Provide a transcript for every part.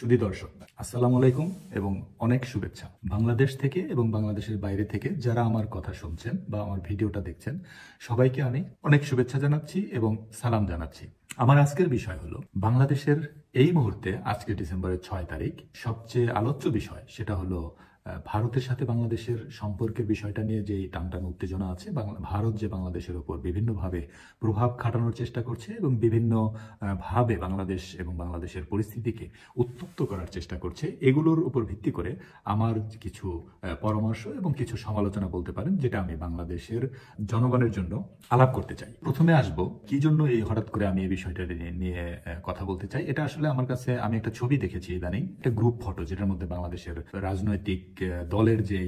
সুধী দর্শক, আসসালামু আলাইকুম এবং অনেক শুভেচ্ছা। বাংলাদেশ থেকে এবং বাংলাদেশের বাইরে থেকে যারা আমার কথা শুনছেন বা আমার ভিডিওটা দেখছেন, সবাইকে আমি অনেক শুভেচ্ছা জানাচ্ছি এবং সালাম জানাচ্ছি। আমার আজকের বিষয় হলো বাংলাদেশের এই মুহূর্তে, আজকে ডিসেম্বরের 6 তারিখ, সবচেয়ে আলোচ্য বিষয় সেটা হলো ভারতের সাথে বাংলাদেশের সম্পর্কের বিষয়টা নিয়ে যে টানটান উত্তেজনা আছে। ভারত যে বাংলাদেশের উপর বিভিন্নভাবে প্রভাব খাটানোর চেষ্টা করছে এবং বিভিন্ন ভাবে বাংলাদেশ এবং বাংলাদেশের পরিস্থিতিকে উত্তপ্ত করার চেষ্টা করছে, এগুলোর উপর ভিত্তি করে আমার কিছু পরামর্শ এবং কিছু সমালোচনা বলতে পারেন, যেটা আমি বাংলাদেশের জনগণের জন্য আলাপ করতে চাই। প্রথমে আসবো কি জন্য এই হঠাৎ করে আমি এই বিষয়টা নিয়ে কথা বলতে চাই। এটা আসলে আমার কাছে, আমি একটা ছবি দেখেছি ইদানিং, একটা গ্রুপ ফটো, যেটার মধ্যে বাংলাদেশের রাজনৈতিক দলের যে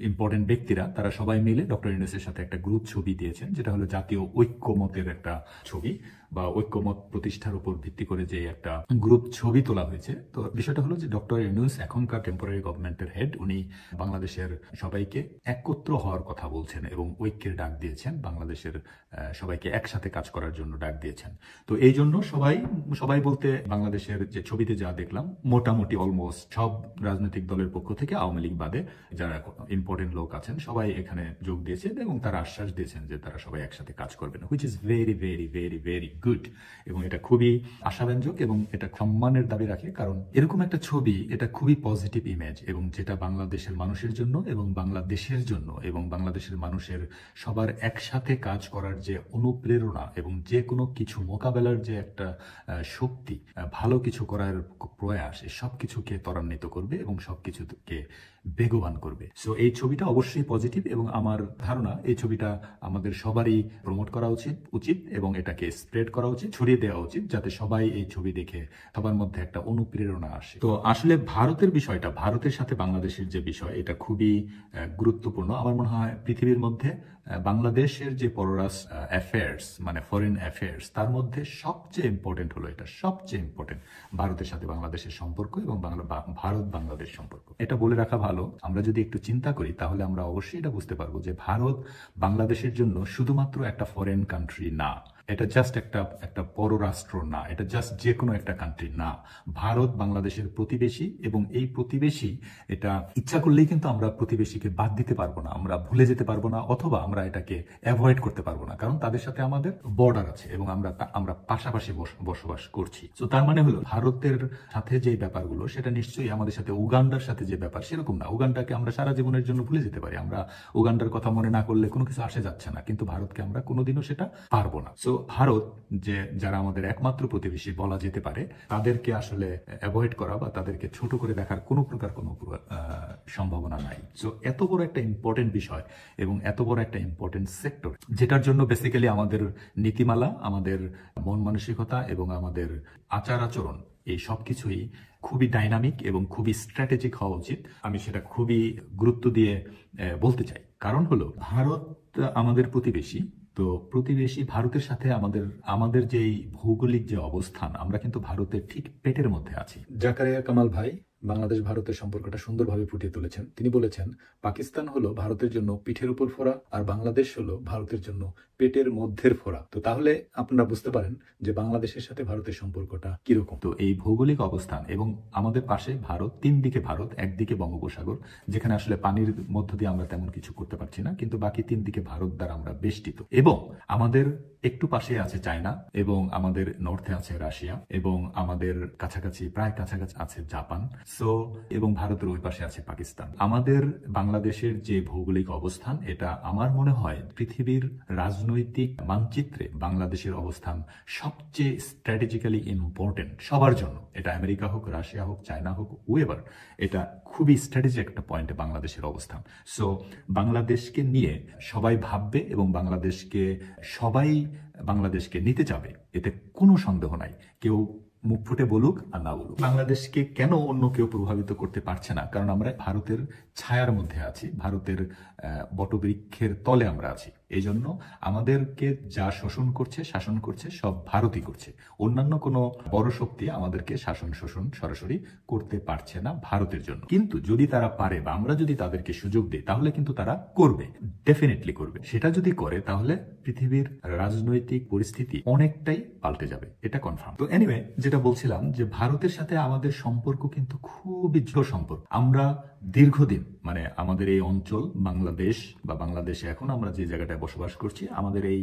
ইম্পর্টেন্ট ব্যক্তিরা তারা সবাই মিলে ডক্টর ইউনূসের সাথে একটা গ্রুপ ছবি দিয়েছেন, যেটা হলো জাতীয় ঐক্যমতের একটা ছবি বা ঐক্যমত প্রতিষ্ঠার উপর ভিত্তি করে যে একটা গ্রুপ ছবি তোলা হয়েছে। তো বিষয়টা হলো যে ডক্টর ইউনূস এখনকার টেম্পোরারি গভর্নমেন্টের হেড, উনি বাংলাদেশের সবাইকে একত্র হওয়ার কথা বলছেন এবং ঐক্যের ডাক দিয়েছেন, বাংলাদেশের সবাইকে একসাথে কাজ করার জন্য ডাক দিয়েছেন। তো এই জন্য সবাই বলতে বাংলাদেশের যে ছবিতে যা দেখলাম, মোটামুটি অলমোস্ট সব রাজনৈতিক দলের পক্ষ থেকে আওয়ামী লীগ বাদে যারা ইম্পর্টেন্ট লোক আছেন সবাই এখানে যোগ দিয়েছেন এবং তারা আশ্বাস দিয়েছেন যে তারা সবাই একসাথে কাজ করবেন, which is very very very very good. এবং এটা খুবই আশাব্যঞ্জক এবং এটা সম্মানের দাবি রাখে, কারণ এরকম একটা ছবি, এটা খুবই পজিটিভ ইমেজ এবং যেটা বাংলাদেশের মানুষের জন্য এবং বাংলাদেশের জন্য এবং বাংলাদেশের মানুষের সবার একসাথে কাজ করার যে অনুপ্রেরণা এবং যে কোনো কিছু মোকাবেলার যে একটা শক্তি, ভালো কিছু করার প্রয়াস, সব কিছুকে ত্বরান্বিত করবে এবং সবকিছুকে বেগবান করবে। সো এই ছবিটা অবশ্যই পজিটিভ এবং আমার ধারণা এই ছবিটা আমাদের সবারই প্রমোট করা উচিত এবং এটাকে স্প্রেড করা উচিত, ছড়িয়ে দেওয়া উচিত, যাতে সবাই এই ছবি দেখে সবার মধ্যে একটা অনুপ্রেরণা আসে। তো আসলে ভারতের বিষয়টা, ভারতের সাথে বাংলাদেশের যে বিষয়, এটা খুবই গুরুত্বপূর্ণ। আমার মনে হয় পৃথিবীর মধ্যে বাংলাদেশের যে পররাষ্ট্র অ্যাফেয়ার্স, মানে ফরেন অ্যাফেয়ার্স, তার মধ্যে সবচেয়ে ইম্পর্টেন্ট হলো, এটা সবচেয়ে ইম্পর্টেন্ট ভারতের সাথে বাংলাদেশের সম্পর্ক এবং ভারত বাংলাদেশ সম্পর্ক। এটা বলে রাখা ভালো। আমরা যদি একটু চিন্তা করি তাহলে আমরা অবশ্যই এটা বুঝতে পারবো যে ভারত বাংলাদেশের জন্য শুধুমাত্র একটা ফরেন কান্ট্রি না, এটা জাস্ট একটা পররাষ্ট্র না, এটা জাস্ট যে কোনো একটা কান্ট্রি না। ভারত বাংলাদেশের প্রতিবেশী এবং এই প্রতিবেশী, এটা ইচ্ছা করলেই কিন্তু আমরা প্রতিবেশীকে বাদ দিতে পারবো না, আমরা ভুলে যেতে পারবো না, অথবা আমরা এটাকে অ্যাভয়েড করতে পারবো না, কারণ তাদের সাথে আমাদের বর্ডার আছে এবং আমরা পাশাপাশি বসবাস করছি। তো তার মানে হলো ভারতের সাথে যে ব্যাপারগুলো, সেটা নিশ্চয়ই আমাদের সাথে উগান্ডার সাথে যে ব্যাপার সেরকম না। উগান্ডাকে আমরা সারা জীবনের জন্য ভুলে যেতে পারি, আমরা উগান্ডার কথা মনে না করলে কোনো কিছু আসে যাচ্ছে না, কিন্তু ভারতকে আমরা কোনোদিনও সেটা পারবো না। সো ভারত, যারা আমাদের একমাত্র প্রতিবেশী বলা যেতে পারে, তাদেরকে আসলে অ্যাভয়েড করা বা তাদেরকে ছোট করে দেখার কোনো প্রকার কোনো সম্ভাবনা নাই। সো এত বড় একটা ইম্পর্টেন্ট বিষয় এবং এত বড় একটা ইম্পর্টেন্ট সেক্টর, যেটার জন্য বেসিক্যালি আমাদের নীতিমালা, আমাদের মন মানসিকতা এবং আমাদের আচার আচরণ, এই সব কিছুই খুবই ডাইনামিক এবং খুবই স্ট্র্যাটেজিক হওয়া উচিত। আমি সেটা খুবই গুরুত্ব দিয়ে বলতে চাই। কারণ হলো ভারত আমাদের প্রতিবেশী। তো প্রতিবেশী ভারতের সাথে আমাদের যে ভৌগোলিক যে অবস্থান, আমরা কিন্তু ভারতের ঠিক পেটের মধ্যে আছি। জাকারিয়া কামাল ভাই বাংলাদেশ ভারতের সম্পর্কটা সুন্দরভাবে ফুটিয়ে তুলেছেন। তিনি বলেছেন, পাকিস্তান হলো ভারতের জন্য পিঠের উপর ফোড়া আর বাংলাদেশ হলো ভারতের জন্য পেটের মধ্যের ফোড়া। তো তাহলে আপনারা বুঝতে পারেন যে বাংলাদেশের সাথে ভারতের সম্পর্কটা কিরকম। তো এই ভৌগোলিক অবস্থান এবং আমাদের পাশে ভারত, তিন দিকে ভারত, একদিকে বঙ্গোপসাগর, যেখানে আসলে পানির মধ্য দিয়ে আমরা তেমন কিছু করতে পারছি না, কিন্তু বাকি তিন দিকে ভারত দ্বারা আমরা বেষ্টিত। এবং আমাদের একটু পাশে আছে চায়না এবং আমাদের নর্থে আছে রাশিয়া এবং আমাদের প্রায় কাছাকাছি আছে জাপান। এবং ভারতের ওই পাশে আছে পাকিস্তান। আমাদের বাংলাদেশের যে ভৌগোলিক অবস্থান, এটা আমার মনে হয় পৃথিবীর রাজনৈতিক মানচিত্রে বাংলাদেশের অবস্থান সবচেয়ে স্ট্র্যাটেজিক্যালি ইম্পর্টেন্ট সবার জন্য। এটা আমেরিকা হোক, রাশিয়া হোক, চায়না হোক, হুয়েভার, এটা খুবই স্ট্র্যাটেজিক একটা পয়েন্টে বাংলাদেশের অবস্থান। সো বাংলাদেশকে নিয়ে সবাই ভাববে এবং সবাই বাংলাদেশকে নিতে যাবে, এতে কোনো সন্দেহ নাই। কেউ মুখ ফুটে বলুক আর না বলুক, বাংলাদেশকে কেন অন্য কেউ প্রভাবিত করতে পারছে না? কারণ আমরা ভারতের ছায়ার মধ্যে আছি, ভারতের বটবৃক্ষের তলে আমরা আছি। এই জন্য আমাদেরকে যা শোষণ করছে, শাসন করছে, সব ভারতই করছে। অন্যান্য কোনো বড় শক্তি আমাদেরকে শাসন শোষণ সরাসরি করতে পারছে না ভারতের জন্য। কিন্তু যদি তারা পারে বা আমরা যদি তাদেরকে সুযোগ দিই, তাহলে কিন্তু তারা করবে, ডেফিনেটলি করবে। সেটা যদি করে তাহলে পৃথিবীর রাজনৈতিক পরিস্থিতি অনেকটাই পাল্টে যাবে, এটা কনফার্ম। তো এনিওয়ে, যেটা বলছিলাম যে ভারতের সাথে আমাদের সম্পর্ক কিন্তু খুবই দৃঢ় সম্পর্ক। আমরা দীর্ঘদিন, মানে আমাদের এই অঞ্চল বাংলাদেশ বা বাংলাদেশে এখন আমরা যে জায়গাটায় বসবাস করছি, আমাদের এই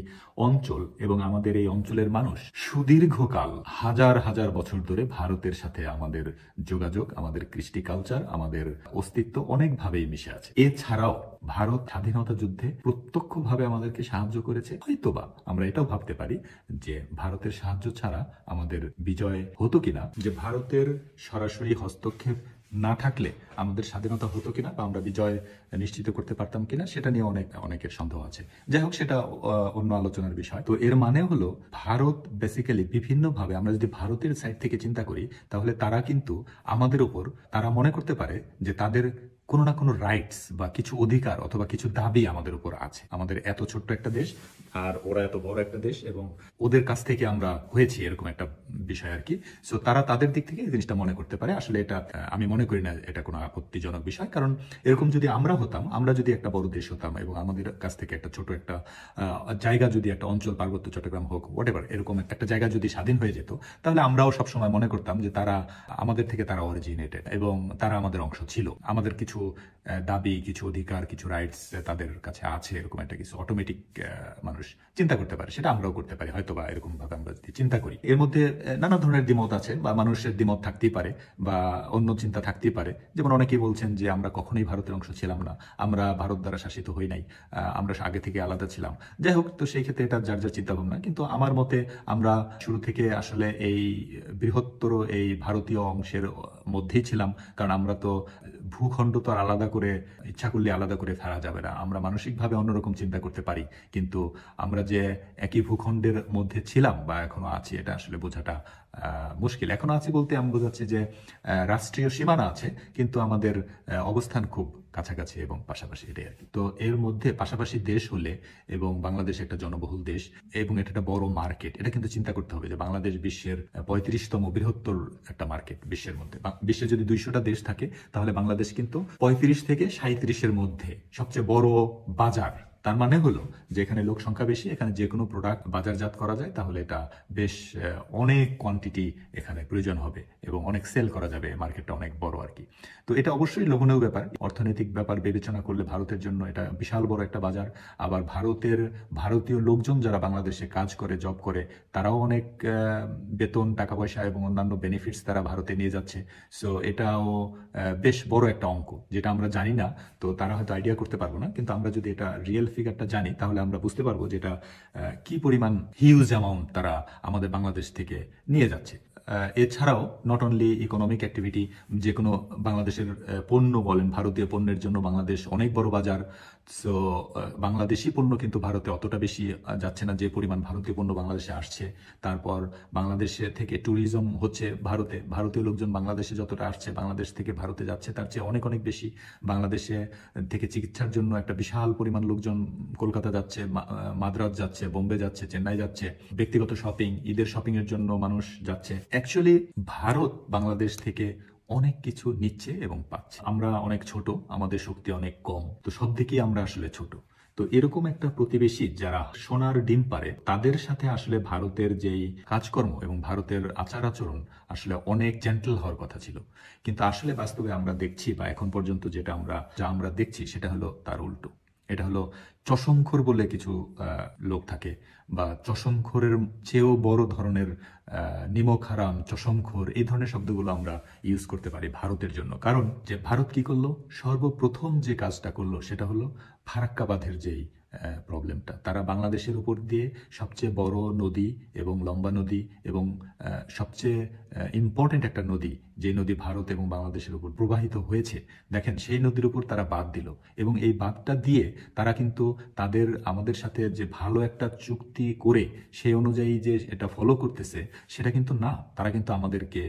অঞ্চল এবং আমাদের এই অঞ্চলের মানুষ সুদীর্ঘকাল হাজার হাজার বছর ধরে ভারতের সাথে আমাদের যোগাযোগ, আমাদের কৃষ্টি কালচার, আমাদের অস্তিত্ব অনেকভাবেই মিশে আছে। এছাড়াও ভারত স্বাধীনতা যুদ্ধে প্রত্যক্ষভাবে আমাদেরকে সাহায্য করেছে। হয়তোবা আমরা এটাও ভাবতে পারি যে ভারতের সাহায্য ছাড়া আমাদের বিজয় হতো কিনা, যে ভারতের সরাসরি হস্তক্ষেপ না থাকলে আমাদের স্বাধীনতা হতো কিনা বা আমরা বিজয় নিশ্চিত করতে পারতাম কিনা, সেটা নিয়ে অনেকের সন্দেহ আছে। যাই হোক, সেটা অন্য আলোচনার বিষয়। তো এর মানে হলো ভারত বেসিক্যালি বিভিন্নভাবে, আমরা যদি ভারতের সাইড থেকে চিন্তা করি, তাহলে তারা কিন্তু আমাদের উপর, তারা মনে করতে পারে যে তাদের কোনো না কোনো রাইটস বা কিছু অধিকার অথবা কিছু দাবি আমাদের উপর আছে। আমাদের এত ছোট্ট একটা দেশ আর ওরা এত বড় একটা দেশ, এবং ওদের কাছ থেকে আমরা হয়েছি, এরকম একটা বিষয় আর কি। সো তারা তাদের দিক থেকে এই জিনিসটা মনে করতে পারে। আসলে এটা আমি মনে করি না এটা কোনো আপত্তিজনক বিষয়, কারণ এরকম যদি আমরা হতাম, আমরা যদি একটা বড় দেশ হতাম এবং আমাদের কাছ থেকে একটা ছোট একটা জায়গা, যদি একটা অঞ্চল, পার্বত্য চট্টগ্রাম হোক, হোয়াটএভার, এরকম একটা জায়গা যদি স্বাধীন হয়ে যেত, তাহলে আমরাও সবসময় মনে করতাম যে তারা আমাদের থেকে, তারা অরিজিনেটেড এবং তারা আমাদের অংশ ছিল। আমাদের কিছু দাবি, কিছু অধিকার, কিছু রাইটস তাদের কাছে আছে, এরকম একটা কিছু অটোমেটিক মানুষ চিন্তা করতে পারে। সেটা আমরাও করতে পারি হয়তো, বা এরকম ভাবে আমরা যদি চিন্তা করি। এর মধ্যে নানা ধরনের দ্বিমত আছে, বা মানুষের দ্বিমত থাকতেই পারে, বা অন্য চিন্তা থাকতেই পারে। যেমন অনেকেই বলছেন যে আমরা কখনোই ভারতের অংশ ছিলাম না, আমরা ভারত দ্বারা শাসিত হই নাই, আমরা আগে থেকে আলাদা ছিলাম। যাই হোক, তো সেই ক্ষেত্রে এটা যার যার চিন্তা ভাবনা। কিন্তু আমার মতে আমরা শুরু থেকে আসলে এই বৃহত্তর এই ভারতীয় অংশের মধ্যেই ছিলাম, কারণ আমরা তো ভূখণ্ড তো আর আলাদা করে, ইচ্ছা করলে আলাদা করে ফেলা যাবে না। আমরা মানসিকভাবে অন্যরকম চিন্তা করতে পারি, কিন্তু আমরা যে একই ভূখণ্ডের মধ্যে ছিলাম বা এখনো আছি, এটা আসলে বোঝাটা মুশকিল। এখনো আছি বলতে আমি বোঝাচ্ছি যে রাষ্ট্রীয় সীমানা আছে, কিন্তু আমাদের অবস্থান খুব কাছাকাছি এবং পাশাপাশি, এটাই আর কি। তো এর মধ্যে পাশাপাশি দেশ হলে, এবং বাংলাদেশ একটা জনবহুল দেশ এবং এটা একটা বড় মার্কেট, এটা কিন্তু চিন্তা করতে হবে যে বাংলাদেশ বিশ্বের 35তম বৃহত্তর একটা মার্কেট বিশ্বের মধ্যে। বিশ্বে যদি 200টা দেশ থাকে, তাহলে বাংলাদেশ কিন্তু 35 থেকে 37-এর মধ্যে সবচেয়ে বড় বাজার। তার মানে হলো যে এখানে লোক সংখ্যা বেশি, এখানে যে কোনো প্রোডাক্ট বাজারজাত করা যায়, তাহলে এটা বেশ অনেক কোয়ান্টিটি এখানে প্রয়োজন হবে এবং অনেক সেল করা যাবে, মার্কেটটা অনেক বড় আর কি। তো এটা অবশ্যই লোভনীয় ব্যাপার। অর্থনৈতিক ব্যাপার বিবেচনা করলে ভারতের জন্য এটা বিশাল বড় একটা বাজার। আবার ভারতীয় লোকজন যারা বাংলাদেশে কাজ করে, জব করে, তারাও অনেক বেতন, টাকা পয়সা এবং অন্যান্য বেনিফিটস তারা ভারতে নিয়ে যাচ্ছে। সো এটাও বেশ বড় একটা অঙ্ক, যেটা আমরা জানি না, তো তারা হয়তো আইডিয়া করতে পারবো না। কিন্তু আমরা যদি এটা রিয়েল ফিগারটা জানি, তাহলে আমরা বুঝতে পারবো যে এটা কি পরিমাণ হিউজ অ্যামাউন্ট তারা আমাদের বাংলাদেশ থেকে নিয়ে যাচ্ছে। এছাড়াও নট অনলি ইকোনমিক অ্যাক্টিভিটি, যে কোনো বাংলাদেশের পণ্য বলেন, ভারতীয় পণ্যের জন্য বাংলাদেশ অনেক বড় বাজার। সো বাংলাদেশি পণ্য কিন্তু ভারতে অতটা বেশি যাচ্ছে না যে পরিমাণ ভারতীয় পণ্য বাংলাদেশে আসছে। তারপর বাংলাদেশে থেকে ট্যুরিজম হচ্ছে ভারতে, ভারতীয় লোকজন বাংলাদেশে যতটা আসছে, বাংলাদেশ থেকে ভারতে যাচ্ছে তার চেয়ে অনেক অনেক বেশি। বাংলাদেশে থেকে চিকিৎসার জন্য একটা বিশাল পরিমাণ লোকজন কলকাতা যাচ্ছে, মাদ্রাজ যাচ্ছে, বোম্বে যাচ্ছে, চেন্নাই যাচ্ছে। ব্যক্তিগত শপিং, ঈদের শপিং এর জন্য মানুষ যাচ্ছে। অ্যাকচুয়ালি ভারত বাংলাদেশ থেকে অনেক কিছু নিচ্ছে এবং পাচ্ছে। আমরা অনেক ছোট, আমাদের শক্তি অনেক কম, তো সব দিকেই আমরা আসলে ছোট। তো এরকম একটা প্রতিবেশী যারা সোনার ডিম পারে, তাদের সাথে আসলে ভারতের যেই কাজকর্ম এবং ভারতের আচার আচরণ আসলে অনেক জেন্টল হওয়ার কথা ছিল। কিন্তু আসলে বাস্তবে আমরা দেখছি, বা এখন পর্যন্ত যা আমরা দেখছি, সেটা হলো তার উল্টো। এটা হলো চশমখোর বলে কিছু লোক থাকে, বা চশমখোরের চেয়েও বড় ধরনের নিমক হারাম, চশমখোর, এই ধরনের শব্দগুলো আমরা ইউজ করতে পারি ভারতের জন্য। কারণ যে ভারত কি করলো, সর্বপ্রথম যে কাজটা করলো সেটা হলো ফারাক্কা বাঁধের যেই প্রবলেমটা, তারা বাংলাদেশের উপর দিয়ে সবচেয়ে বড় নদী এবং লম্বা নদী এবং সবচেয়ে ইম্পর্টেন্ট একটা নদী, যে নদী ভারত এবং বাংলাদেশের উপর প্রবাহিত হয়েছে, দেখেন সেই নদীর উপর তারা বাঁধ দিল। এবং এই বাঁধটা দিয়ে তারা কিন্তু আমাদের সাথে যে ভালো একটা চুক্তি করে সেই অনুযায়ী যে এটা ফলো করতেছে, সেটা কিন্তু না, তারা কিন্তু আমাদেরকে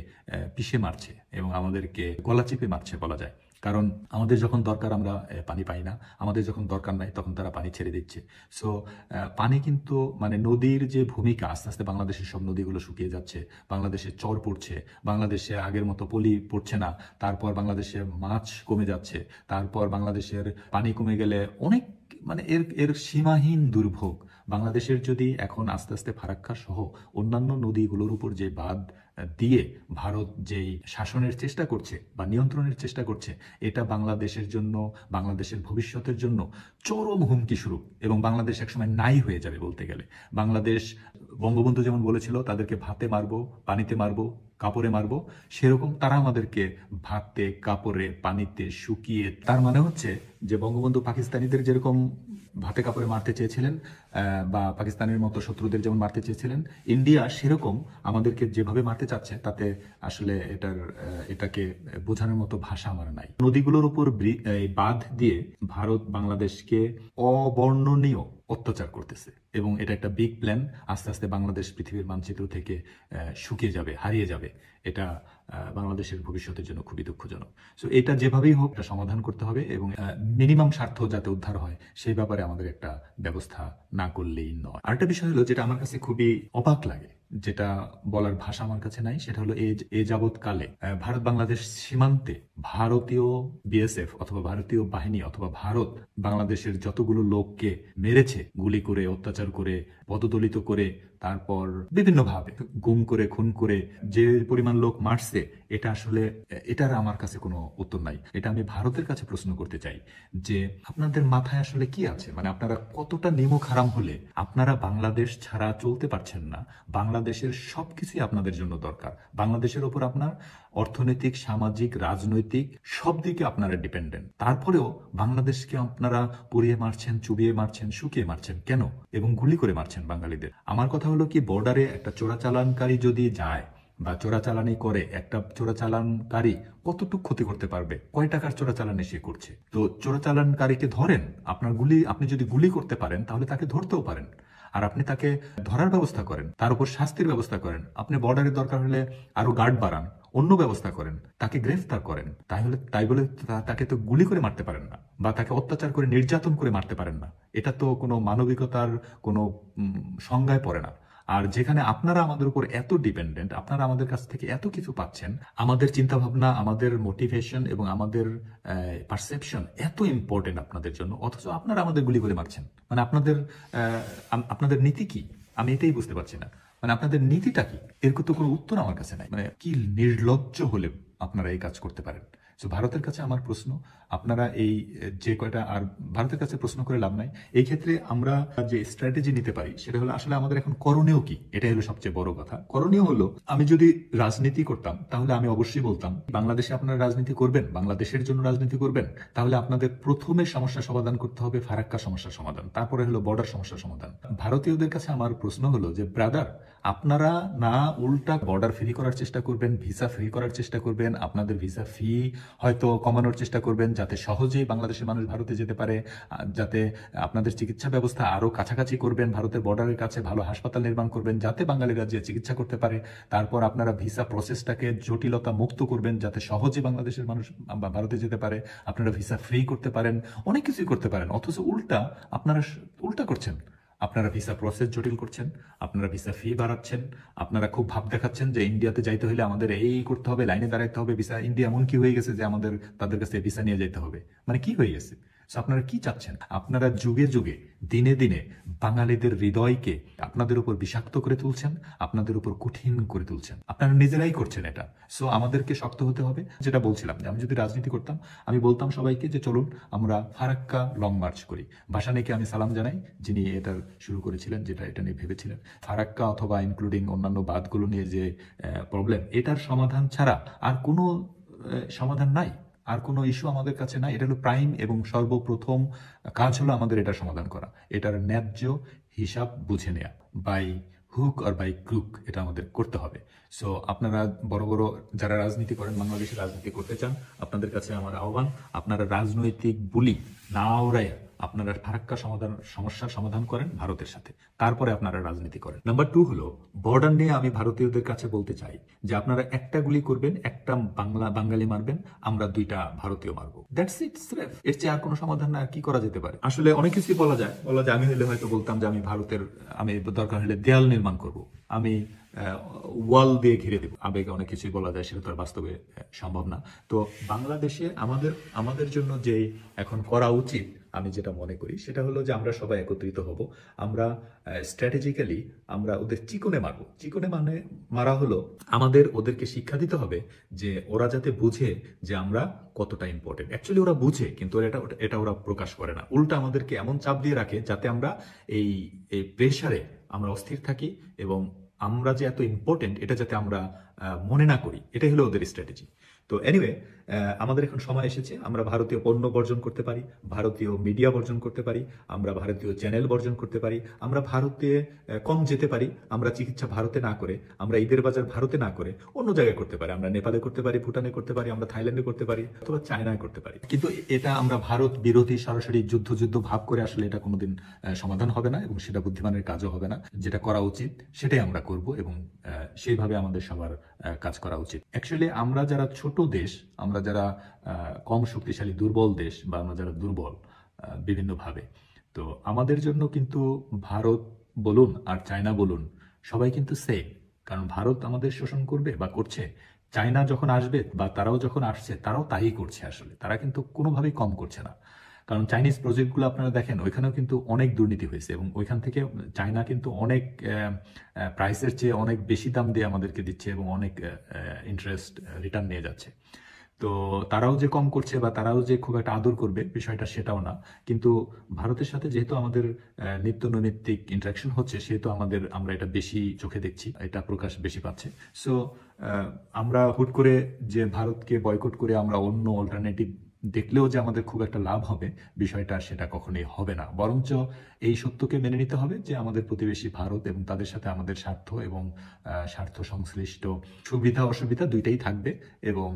পিষে মারছে এবং আমাদেরকে গলা চিপে মারছে বলা যায়। কারণ আমাদের যখন দরকার আমরা পানি পাই না, আমাদের যখন দরকার নাই তখন তারা পানি ছেড়ে দিচ্ছে। সো পানি কিন্তু মানে নদীর যে ভূমিকা, আস্তে আস্তে বাংলাদেশের সব নদীগুলো শুকিয়ে যাচ্ছে, বাংলাদেশে চর পড়ছে, বাংলাদেশে আগের মতো পলি পড়ছে না, তারপর বাংলাদেশে মাছ কমে যাচ্ছে, তারপর বাংলাদেশের পানি কমে গেলে অনেক মানে এর এর সীমাহীন দুর্ভোগ। বাংলাদেশের যদি এখন আস্তে আস্তে ফারাক্কা সহ অন্যান্য নদীগুলোর উপর যে বাঁধ দিয়ে ভারত যেই শাসনের চেষ্টা করছে বা নিয়ন্ত্রণের চেষ্টা করছে, এটা বাংলাদেশের জন্য, বাংলাদেশের ভবিষ্যতের জন্য চরম হুমকি স্বরূপ, এবং বাংলাদেশ একসময় নাই হয়ে যাবে বলতে গেলে। বাংলাদেশ, বঙ্গবন্ধু যেমন বলেছিল তাদেরকে ভাতে মারবো, পানিতে মারবো, কাপড়ে মারবো, সেরকম তারা আমাদেরকে ভাতে, কাপড়ে, পানিতে শুকিয়ে, তার মানে হচ্ছে যে বঙ্গবন্ধু পাকিস্তানিদের যেরকম ভাতে কাপড়ে মারতে চেয়েছিলেন বা পাকিস্তানের মতো শত্রুদের যেমন মারতে চেয়েছিলেন, ইন্ডিয়া সেরকম আমাদেরকে যেভাবে মারতে চাচ্ছে, তাতে আসলে এটাকে বোঝানোর মতো ভাষা আমার নাই। নদীগুলোর উপর বাঁধ দিয়ে ভারত বাংলাদেশকে অবর্ণনীয় অত্যাচার করতেছে, এবং এটা একটা বিগ প্ল্যান। আস্তে আস্তে বাংলাদেশ পৃথিবীর মানচিত্র থেকে শুকিয়ে যাবে, হারিয়ে যাবে। এটা বাংলাদেশের ভবিষ্যতের জন্য খুবই দুঃখজনক। সো এটা যেভাবেই হোক এটা সমাধান করতে হবে, এবং মিনিমাম স্বার্থ যাতে উদ্ধার হয় সেই ব্যাপারে আমাদের একটা ব্যবস্থা না করলেই নয়। আরেকটা বিষয় হলো যেটা আমার কাছে খুবই অবাক লাগে, যেটা বলার ভাষা আমার কাছে নাই, সেটা হলো এ যাবৎকালে ভারত বাংলাদেশ সীমান্তে ভারতীয় বিএসএফ অথবা ভারতীয় বাহিনী অথবা ভারত বাংলাদেশের যতগুলো লোককে মেরেছে, গুলি করে, অত্যাচার করে, পদদলিত করে, তারপর বিভিন্নভাবে গুম করে, খুন করে যে পরিমাণ লোক মারছে, এটা আসলে এটার আমার কাছে কোনো উত্তর নাই। এটা আমি ভারতের কাছে প্রশ্ন করতে চাই যে আপনাদের মাথায় আসলে কি আছে? মানে আপনারা কতটা নিমক হারাম হলে আপনারা বাংলাদেশ ছাড়া চলতে পারছেন না? বাংলাদেশের সবকিছুই আপনাদের জন্য দরকার। বাংলাদেশের ওপর আপনার অর্থনৈতিক, সামাজিক, রাজনৈতিক সব দিকে আপনারা ডিপেন্ডেন্ট। তারপরেও বাংলাদেশকে আপনারা পুড়িয়ে মারছেন, চুবিয়ে মারছেন, শুকিয়ে মারছেন কেন? এবং গুলি করে মারছেন বাঙালিদের। আমার কথা হলো কি, বর্ডারে একটা চোরাচালানকারী যদি যায় বা চোরাচালানি করে, একটা চোরাচালানকারী কতটুকু ক্ষতি করতে পারবে? কয় টাকার চোরাচালানি সে করছে? তো চোরাচালানকারীকে ধরেন, আপনি যদি গুলি করতে পারেন তাহলে তাকে ধরতেও পারেন, আর আপনি তাকে ধরার ব্যবস্থা করেন, তার উপর শাস্তির ব্যবস্থা করেন। আপনি বর্ডারের দরকার হলে আরো গার্ড বাড়ান, অন্য ব্যবস্থা করেন, তাকে গ্রেফতার করেন। তাই বলে তাকে তো গুলি করে মারতে পারেন না, বা তাকে অত্যাচার করে, নির্যাতন করে মারতে পারেন না। এটা তো কোনো মানবিকতার কোনো সংজ্ঞায় পড়ে না। আর যেখানে আপনারা আমাদের উপর এত ডিপেন্ডেন্ট, আপনারা আমাদের কাছ থেকে এত কিছু পাচ্ছেন, আমাদের চিন্তা ভাবনা, আমাদের মোটিভেশন এবং আমাদের পারসেপশন এত ইম্পর্টেন্ট আপনাদের জন্য, অথচ আপনারা আমাদের গুলি করে মারছেন। মানে আপনাদের নীতি কি? আমি এটাই বুঝতে পারছি না। মানে আপনাদের নীতিটা কি? এর তো কোনো উত্তর আমার কাছে নাই। মানে কি নির্লজ্জ হলে আপনারা এই কাজ করতে পারেন? তো ভারতের কাছে আমার প্রশ্ন, আপনারা এই যে কয়টা, আর ভারতের কাছে প্রশ্ন করে লাভ নাই। এই ক্ষেত্রে আমরা যে স্ট্র্যাটেজি নিতে পারি সেটা হলো আসলে আমাদের এখন করণীয় কি, এটাই হলো সবচেয়ে বড় কথা। করণীয় হলো, আমি যদি রাজনীতি করতাম তাহলে আমি অবশ্যই বলতাম, বাংলাদেশে আপনারা রাজনীতি করবেন, বাংলাদেশের জন্য রাজনীতি করবেন, তাহলে আপনাদের প্রথমে সমস্যা সমাধান করতে হবে ফারাক্কা সমস্যার সমাধান, তারপরে হলো বর্ডার সমস্যার সমাধান। ভারতীয়দের কাছে আমার প্রশ্ন হলো যে ব্রাদার, আপনারা না উল্টা বর্ডার ফ্রি করার চেষ্টা করবেন, ভিসা ফ্রি করার চেষ্টা করবেন, আপনাদের ভিসা ফি হয়তো কমানোর চেষ্টা করবেন যাতে সহজেই বাংলাদেশের মানুষ ভারতে যেতে পারে, যাতে আপনাদের চিকিৎসা ব্যবস্থা আরো কাছাকাছি করবেন, ভারতের বর্ডারের কাছে ভালো হাসপাতাল নির্মাণ করবেন যাতে বাঙালিরা যে চিকিৎসা করতে পারে। তারপর আপনারা ভিসা প্রসেসটাকে জটিলতা মুক্ত করবেন যাতে সহজে বাংলাদেশের মানুষ ভারতে যেতে পারে, আপনারা ভিসা ফ্রি করতে পারেন, অনেক কিছুই করতে পারেন। অথচ আপনারা উল্টা করছেন। আপনারা ভিসা প্রসেস জটিল করছেন, আপনারা ভিসা ফি বাড়াচ্ছেন, আপনারা খুব ভাব দেখাচ্ছেন যে ইন্ডিয়াতে যাইতে হলে আমাদের এই করতে হবে, লাইনে দাঁড়াইতে হবে, ভিসা ইন্ডিয়া এমন কি হয়ে গেছে যে তাদের কাছে ভিসা নিয়ে যেতে হবে। মানে কি হয়ে গেছে? আপনারা কি চাচ্ছেন? আপনারা যুগে যুগে, দিনে দিনে বাঙালিদের হৃদয়কে আপনাদের উপর বিষাক্ত করে তুলছেন, আপনাদের উপর কঠিন করে তুলছেন, আপনারা নিজেরাই করছেন এটা। সো আমাদেরকে শক্ত হতে হবে। যেটা বলছিলাম যে আমি যদি রাজনীতি করতাম, আমি বলতাম সবাইকে যে চলুন আমরা ফারাক্কা লং মার্চ করি। ভাসানীকে আমি সালাম জানাই, যিনি এটা শুরু করেছিলেন, এটা নিয়ে ভেবেছিলেন। ফারাক্কা অথবা ইনক্লুডিং অন্যান্য বাদগুলো নিয়ে যে প্রবলেম, এটার সমাধান ছাড়া আর কোনো সমাধান নাই, আর কোনো ইস্যু আমাদের কাছে নাই। এটা হলো প্রাইম এবং সর্বপ্রথম কাজ হলো আমাদের এটা সমাধান করা, এটার ন্যায্য হিসাব বুঝে নেয়া, বাই হুক আর বাই ক্রুক, এটা আমাদের করতে হবে। সো আপনারা বড় বড় যারা রাজনীতি করেন, বাংলাদেশে রাজনীতি করতে চান, আপনাদের কাছে আমার আহ্বান, আপনারা রাজনৈতিক বুলি না ওড়াইয়া আপনারা ফারাক্কা সমস্যার সমাধান করেন ভারতের সাথে, তারপরে আপনারা রাজনীতি করেন। নাম্বার 2 হলো বর্ডার নিয়ে আমি ভারতীয়দের কাছে বলতে চাই যে আপনারা একটা গুলি করবেন, একটা বাঙালি মারবেন, আমরা 2টা ভারতীয় মারবো। দ্যাটস ইট, স্রেফ। এর চেয়ে আর কোনো সমাধান না, আর কি করা যেতে পারে? আসলে অনেক কিছুই বলা যায়। আমি হলে হয়তো বলতাম যে আমি দরকার হলে দেয়াল নির্মাণ করব, আমি ওয়াল দিয়ে ঘিরে দেব। আবেগে অনেক কিছুই বলা যায়, সেটা তো আর বাস্তবে সম্ভব না। তো বাংলাদেশে আমাদের জন্য যে এখন করা উচিত, আমি যেটা মনে করি সেটা হলো যে আমরা সবাই একত্রিত হব। আমরা স্ট্র্যাটেজিক্যালি আমরা ওদের চিকনে মারবো। চিকনে মানে মারা হলো আমাদের ওদেরকে শিক্ষা দিতে হবে যে ওরা যাতে বুঝে যে আমরা কতটা ইম্পর্টেন্ট। অ্যাকচুয়ালি ওরা বুঝে, কিন্তু এটা ওরা প্রকাশ করে না। উল্টা আমাদেরকে এমন চাপ দিয়ে রাখে যাতে আমরা এই প্রেশারে আমরা অস্থির থাকি এবং আমরা যে এত ইম্পর্টেন্ট এটা যাতে আমরা মনে না করি। এটাই হলো ওদের স্ট্র্যাটেজি। তো এনিওয়ে, আমাদের এখন সময় এসেছে আমরা ভারতীয় পণ্য বর্জন করতে পারি, ভারতীয় মিডিয়া বর্জন করতে পারি, আমরা ভারতীয় চ্যানেল বর্জন করতে পারি, আমরা ভারতে কম যেতে পারি, আমরা চিকিৎসা ভারতে না করে, আমরা ঈদের বাজার ভারতে না করে অন্য জায়গায় করতে পারি। আমরা নেপালে করতে পারি, ভুটানে করতে পারি, আমরা থাইল্যান্ডে করতে পারি, অথবা চায়নায় করতে পারি। কিন্তু এটা আমরা ভারত বিরোধী সরাসরি যুদ্ধ ভাব করে আসলে এটা কোনোদিন সমাধান হবে না এবং সেটা বুদ্ধিমানের কাজও হবে না। যেটা করা উচিত সেটাই আমরা করব এবং সেইভাবে আমাদের সবার কাজ করা উচিত। অ্যাকচুয়ালি আমরা যারা ছোট দেশ, আমরা যারা কম শক্তিশালী দুর্বল দেশ, বা আমরা যারা দুর্বল বিভিন্নভাবে, তো আমাদের জন্য কিন্তু ভারত বলুন আর চায়না বলুন সবাই কিন্তু সেম। কারণ ভারত আমাদের শোষণ করবে বা করছে, চায়না যখন আসবে বা তারাও যখন আসছে তারাও তাই করছে। আসলে তারা কিন্তু কোনোভাবেই কম করছে না। কারণ চাইনিজ প্রজেক্টগুলো আপনারা দেখেন, ওইখানেও কিন্তু অনেক দুর্নীতি হয়েছে এবং ওইখান থেকে চায়না কিন্তু অনেক প্রাইসের চেয়ে অনেক বেশি দাম দিয়ে আমাদেরকে দিচ্ছে এবং অনেক ইন্টারেস্ট রিটার্ন নিয়ে যাচ্ছে। তো তারাও যে কম করছে বা তারাও যে খুব একটা আদর করবে বিষয়টা সেটাও না। কিন্তু ভারতের সাথে যেহেতু আমাদের নিত্য নৈমিত্তিক ইন্টারাকশন হচ্ছে, সেহেতু আমরা এটা বেশি চোখে দেখছি, এটা প্রকাশ বেশি পাচ্ছে। সো আমরা হুট করে যে ভারতকে বয়কট করে আমরা অন্য অল্টারনেটিভ দেখলেও যে আমাদের খুব একটা লাভ হবে, বিষয়টা সেটা কখনোই হবে না। বরঞ্চ এই সত্যকে মেনে নিতে হবে যে আমাদের প্রতিবেশী ভারত এবং তাদের সাথে আমাদের স্বার্থ এবং স্বার্থ সংশ্লিষ্ট সুবিধা অসুবিধা দুইটাই থাকবে এবং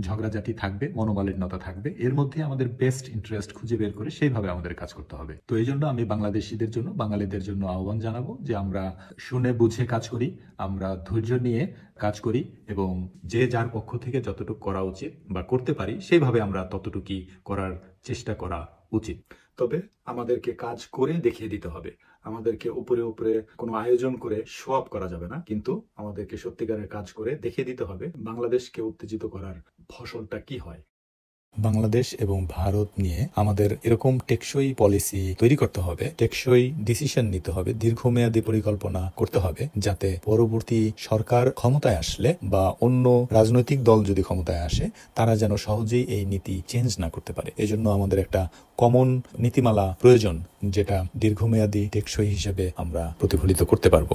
ঝগড়াঝাটি থাকবে, মনোমালিন্যতা থাকবে। এর মধ্যে আমাদের বেস্ট ইন্টারেস্ট খুঁজে বের করে সেইভাবে আমাদের কাজ করতে হবে। তো এই জন্য আমি বাংলাদেশিদের জন্য, বাঙালিদের জন্য আহ্বান জানাবো যে আমরা শুনে বুঝে কাজ করি, আমরা ধৈর্য নিয়ে কাজ করি এবং যে যার পক্ষ থেকে যতটুকু করা উচিত বা করতে পারি সেইভাবে আমরা ততটুকুই করার চেষ্টা করা উচিত। তবে আমাদেরকে কাজ করে দেখিয়ে দিতে হবে। আমাদেরকে উপরে কোনো আয়োজন করে শো অফ করা যাবে না, কিন্তু আমাদেরকে সত্যিকারের কাজ করে দেখিয়ে দিতে হবে বাংলাদেশকে উত্তেজিত করার ফসলটা কি হয়। বাংলাদেশ এবং ভারত নিয়ে আমাদের এরকম টেকসই পলিসি তৈরি করতে হবে, টেকসই ডিসিশন নিতে হবে, দীর্ঘমেয়াদী পরিকল্পনা করতে হবে, যাতে পরবর্তী সরকার ক্ষমতায় আসলে বা অন্য রাজনৈতিক দল যদি ক্ষমতায় আসে তারা যেন সহজেই এই নীতি চেঞ্জ না করতে পারে। এজন্য আমাদের একটা কমন নীতিমালা প্রয়োজন, যেটা দীর্ঘমেয়াদী টেকসই হিসেবে আমরা প্রতিফলিত করতে পারবো।